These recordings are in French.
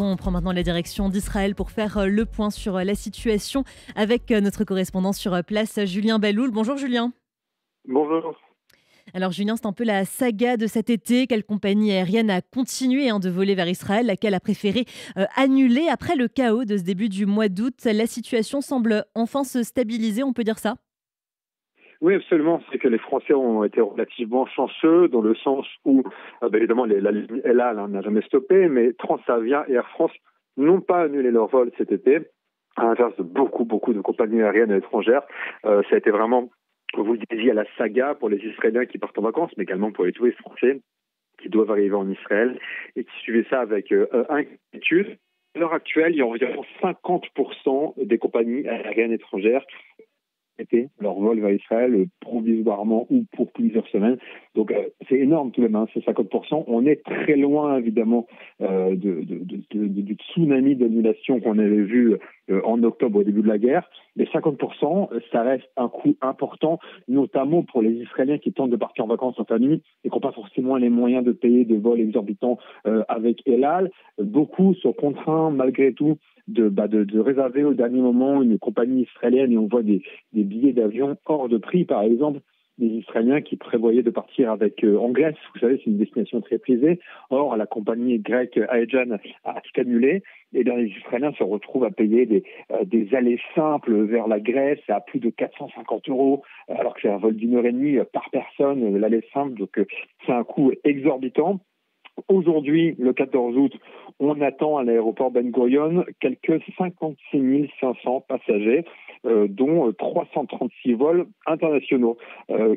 On prend maintenant la direction d'Israël pour faire le point sur la situation avec notre correspondant sur place, Julien Balloul. Bonjour Julien. Bonjour. Alors Julien, c'est un peu la saga de cet été. Quelle compagnie aérienne a continué de voler vers Israël, laquelle a préféré annuler après le chaos de ce début du mois d'août. La situation semble enfin se stabiliser, on peut dire ça? Oui, absolument. C'est que les Français ont été relativement chanceux dans le sens où, évidemment, la ligne El Al n'a jamais stoppé, mais Transavia et Air France n'ont pas annulé leur vol cet été, à l'inverse de beaucoup de compagnies aériennes étrangères. Ça a été vraiment, vous le disiez, la saga pour les Israéliens qui partent en vacances, mais également pour les touristes français qui doivent arriver en Israël et qui suivaient ça avec inquiétude. À l'heure actuelle, il y a environ 50% des compagnies aériennes étrangères leur vol vers Israël provisoirement ou pour plusieurs semaines. Donc c'est énorme tout de même, c'est 50%. On est très loin évidemment du tsunami d'annulation qu'on avait vu en octobre au début de la guerre. Mais 50%, ça reste un coût important, notamment pour les Israéliens qui tentent de partir en vacances en famille et qui n'ont pas forcément les moyens de payer des vols exorbitants avec El Al. Beaucoup sont contraints malgré tout de réserver au dernier moment une compagnie israélienne et on voit des billets d'avion hors de prix, par exemple, des Israéliens qui prévoyaient de partir en Grèce. Vous savez, c'est une destination très prisée. Or, la compagnie grecque Aegean a tout annulé. Et bien, les Israéliens se retrouvent à payer des allées simples vers la Grèce à plus de 450 €, alors que c'est un vol d'une heure et demie par personne, l'aller simple. Donc, c'est un coût exorbitant. Aujourd'hui, le 14 août, on attend à l'aéroport Ben Gurion quelques 56 500 passagers, dont 336 vols internationaux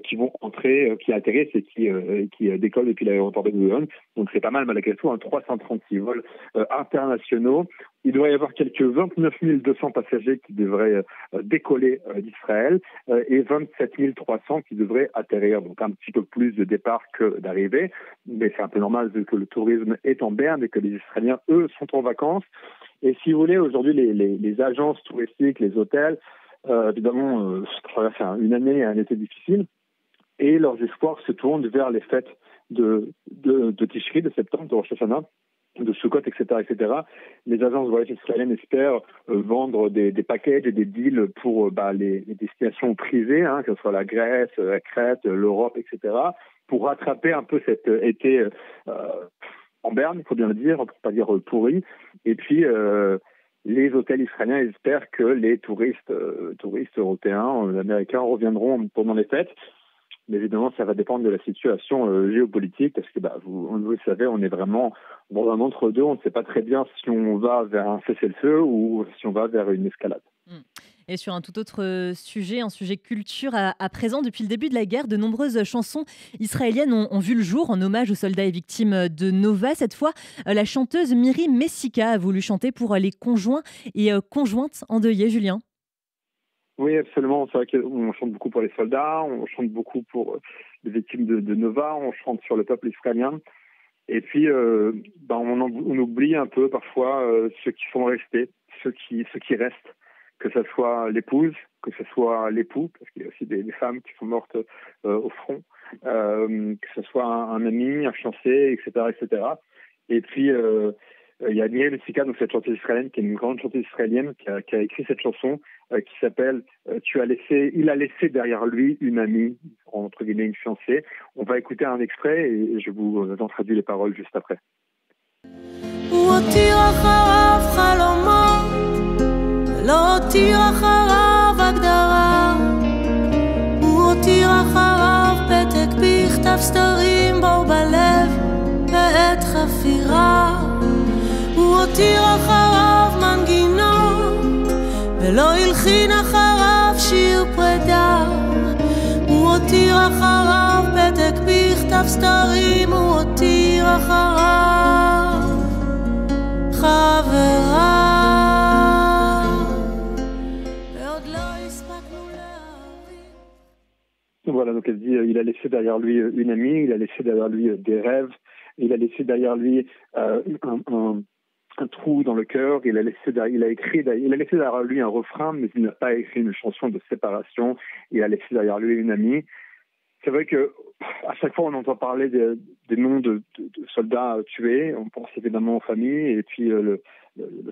qui vont entrer, qui atterrissent et qui décollent depuis l'aéroport Ben Gurion. Donc c'est pas mal malgré tout, 336 vols internationaux. Il devrait y avoir quelques 29 200 passagers qui devraient décoller d'Israël et 27 300 qui devraient atterrir. Donc un petit peu plus de départ que d'arrivée, mais c'est un peu normal vu que le tourisme est en berne et que les Israéliens, eux, sont en vacances. Et si vous voulez, aujourd'hui, les agences touristiques, les hôtels, évidemment, traversent une année et un été difficile et leurs espoirs se tournent vers les fêtes de Tishri, de septembre, de Rosh Hashanah, de Sukkot, etc. Les agences de voyage israéliennes espèrent vendre des packages et des deals pour les destinations privées, que ce soit la Grèce, la Crète, l'Europe, etc., pour rattraper un peu cet été en berne, il faut bien le dire, pour pas dire pourri. Et puis, les hôtels israéliens espèrent que les touristes européens, américains reviendront pendant les fêtes. Mais évidemment, ça va dépendre de la situation géopolitique, parce que vous le savez, on est vraiment dans un entre-deux. On ne sait pas très bien si on va vers un cessez-le-feu ou si on va vers une escalade. Et sur un tout autre sujet, un sujet culture, à présent, depuis le début de la guerre, de nombreuses chansons israéliennes ont vu le jour en hommage aux soldats et victimes de Nova. Cette fois, la chanteuse Miri Messika a voulu chanter pour les conjoints et conjointes endeuillés, Julien. Oui, absolument. C'est vrai qu'on chante beaucoup pour les soldats, on chante beaucoup pour les victimes de Nova, on chante sur le peuple israélien. Et puis, on oublie un peu parfois ceux qui sont restés, ceux qui restent, que ce soit l'épouse, que ce soit l'époux, parce qu'il y a aussi des femmes qui sont mortes au front, que ce soit un ami, un fiancé, etc. Et puis, il y a Miri Messika, donc cette chanteuse israélienne, qui est une grande chanteuse israélienne, qui a écrit cette chanson qui s'appelle Il a laissé derrière lui une amie, entre guillemets une fiancée. On va écouter un extrait et je vous en traduis les paroles juste après. הוא הותיר אחריו מנגינות ולא הלחין אחריו שיר פרידה הוא הותיר אחריו פתק בכתב סתרים הוא הותיר אחריו חברה ועוד לא הספקנו להבין. Voilà, donc elle dit il a laissé derrière lui une amie, il a laissé derrière lui des rêves, il a laissé derrière lui un trou dans le cœur, il a laissé derrière lui un refrain, mais il n'a pas écrit une chanson de séparation, il a laissé derrière lui une amie. c'est vrai que à chaque fois on entend parler des noms de soldats tués, on pense évidemment aux familles, et puis le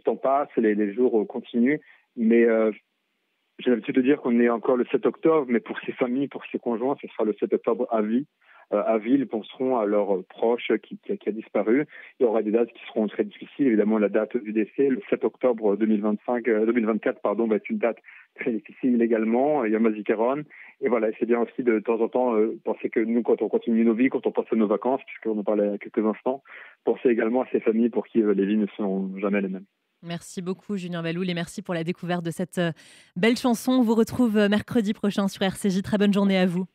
temps passe, les jours continuent, mais j'ai l'habitude de dire qu'on est encore le 7 octobre, mais pour ces familles, pour ces conjoints, ce sera le 7 octobre à vie. À vie, ils penseront à leurs proches qui a disparu. Il y aura des dates qui seront très difficiles. Évidemment, la date du décès, le 7 octobre 2024, va être une date très difficile également. Il y a Yom HaZikaron. Et voilà, c'est bien aussi de temps en temps penser que nous, quand on continue nos vies, quand on pense à nos vacances, puisqu'on en parlait il y a quelques instants, penser également à ces familles pour qui les vies ne sont jamais les mêmes. Merci beaucoup, Julien Valloul, et merci pour la découverte de cette belle chanson. On vous retrouve mercredi prochain sur RCJ. Très bonne journée à vous.